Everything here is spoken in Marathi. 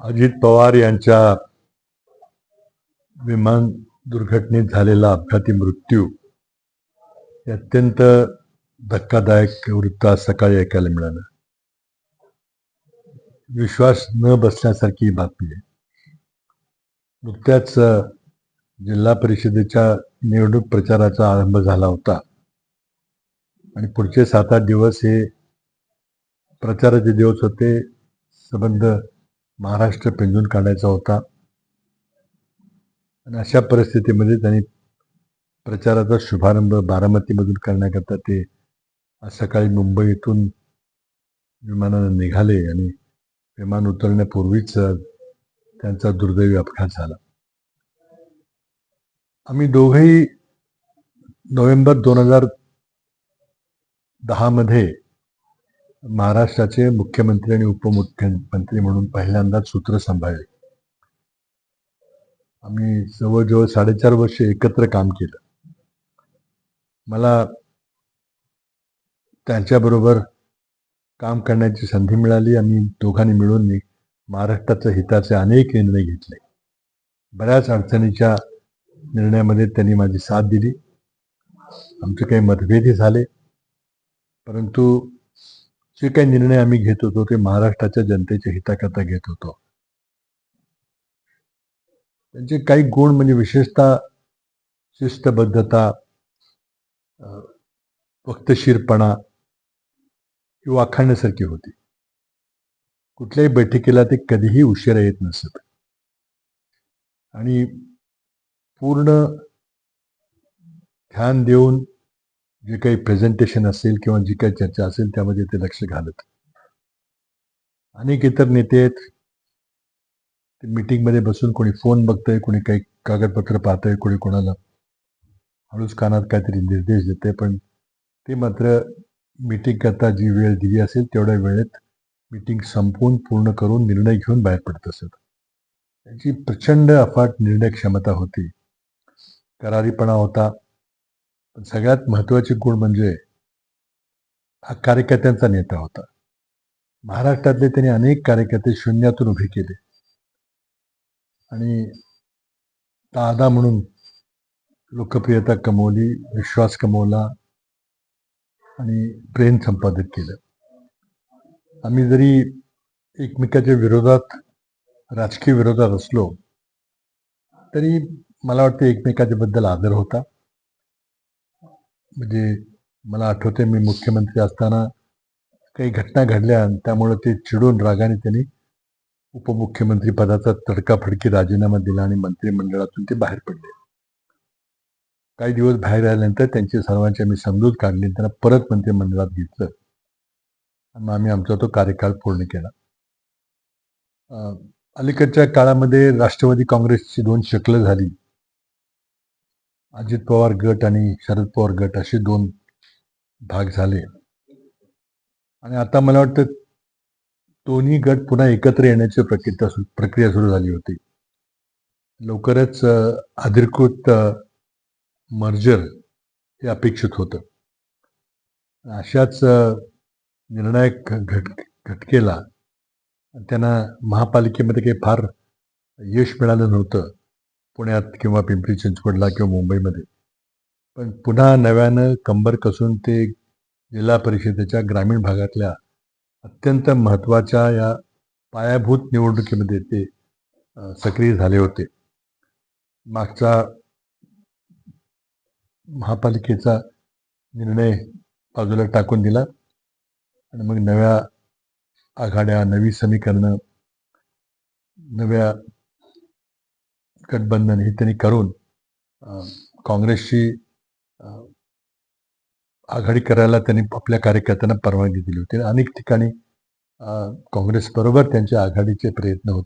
अजित पवार यांच्या विमान दुर्घटनेत झालेला अपघाती मृत्यू हे अत्यंत धक्कादायक वृत्त आज सकाळी ऐकायला मिळालं. विश्वास न बसण्यासारखी ही बातमी आहे. नुकत्याच जिल्हा परिषदेच्या निवडणूक प्रचाराचा आरंभ झाला होता आणि पुढचे 7-8 दिवस हे प्रचाराचे दिवस होते. संबंध महाराष्ट्र पिंजून काढायचा होता आणि अशा परिस्थितीमध्ये त्यांनी प्रचाराचा शुभारंभ बारामतीमधून करण्याकरता ते आज सकाळी मुंबईतून विमानानं निघाले आणि विमान उतरण्यापूर्वीच त्यांचा दुर्दैवी अपघात झाला. आम्ही दोघेही नोव्हेंबर 2010 मध्ये महाराष्ट्राचे मुख्यमंत्री आणि उपमुख्यमंत्री म्हणून पहिल्यांदाच सूत्र सांभाळले. आम्ही जवळजवळ 4.5 वर्ष एकत्र काम केलं. मला त्यांच्याबरोबर काम करण्याची संधी मिळाली. आम्ही दोघांनी मिळून महाराष्ट्राच्या हिताचे अनेक निर्णय घेतले. बऱ्याच अडचणीच्या निर्णयामध्ये त्यांनी माझी साथ दिली. आमचे काही मतभेदही झाले, परंतु जे काही निर्णय आम्ही घेत होतो ते महाराष्ट्राच्या जनतेच्या हिताकरता घेत होतो. त्यांचे काही गुण म्हणजे विशेषतः शिस्तबद्धता, वक्तशीरपणा ही वाखाणण्यासारखी होती. कुठल्याही बैठकीला ते कधीही उशिरा येत नसत आणि पूर्ण ध्यान देऊन जे काही प्रेझेंटेशन असेल किंवा जी काही चर्चा असेल त्यामध्ये ते लक्ष घालत. अनेक इतर नेते आहेत, ते मीटिंगमध्ये बसून कोणी फोन बघतंय, कोणी काही कागदपत्र पाहतंय, कोणी कोणाला हळूच कानात काहीतरी निर्देश देते, पण ते मात्र मीटिंग करता जी वेळ दिली असेल तेवढ्या वेळेत मीटिंग संपवून पूर्ण करून निर्णय घेऊन बाहेर पडत असत. त्यांची प्रचंड अफाट निर्णय क्षमता होती, करारीपणा होता. पण सगळ्यात महत्वाचे गुण म्हणजे हा कार्यकर्त्यांचा नेता होता. महाराष्ट्रातले त्यांनी अनेक कार्यकर्ते शून्यातून उभे केले आणि दादा म्हणून लोकप्रियता कमवली, विश्वास कमवला आणि प्रेम संपादित केलं. आम्ही जरी एकमेकाच्या विरोधात, राजकीय विरोधात असलो तरी मला वाटतं एकमेकाच्या बद्दल आदर होता. म्हणजे मला आठवते, मी मुख्यमंत्री असताना काही घटना घडल्या आणि त्यामुळे ते चिडून रागाने त्यांनी उपमुख्यमंत्री पदाचा तडकाफडकी राजीनामा दिला आणि मंत्रिमंडळातून ते बाहेर पडले. काही दिवस बाहेर राहिल्यानंतर त्यांची सर्वांची आम्ही समजूत काढली, त्यांना परत मंत्रिमंडळात घेतलं आणि आम्ही आमचा तो कार्यकाळ पूर्ण केला. अलीकडच्या काळामध्ये राष्ट्रवादी काँग्रेसची 2 शकलं झाली. अजित पवार गट आणि शरद पवार गट असे 2 भाग झाले आणि आता मला वाटतं दोन्ही गट पुन्हा एकत्र येण्याची प्रक्रिया सुरू झाली होती. लवकरच अधिकृत मर्जर हे अपेक्षित होतं. अशाच निर्णायक घटकेला त्यांना महापालिकेमध्ये काही फार यश मिळालं नव्हतं, पुण्यात किंवा पिंपरी चिंचवडला किंवा मुंबईमध्ये. पण पुन्हा नव्यानं कंबर कसून ते जिल्हा परिषदेच्या ग्रामीण भागातल्या अत्यंत महत्त्वाच्या या पायाभूत निवडणुकीमध्ये ते सक्रिय झाले होते. मागचा महापालिकेचा निर्णय बाजूला टाकून दिला आणि मग नव्या आघाड्या, नवी समीकरणं, नव्या गठबंधन हे त्यांनी करून काँग्रेसशी आघाडी करायला त्यांनी आपल्या कार्यकर्त्यांना परवानगी दिली होती. अनेक ठिकाणी काँग्रेसबरोबर त्यांच्या आघाडीचे प्रयत्न होत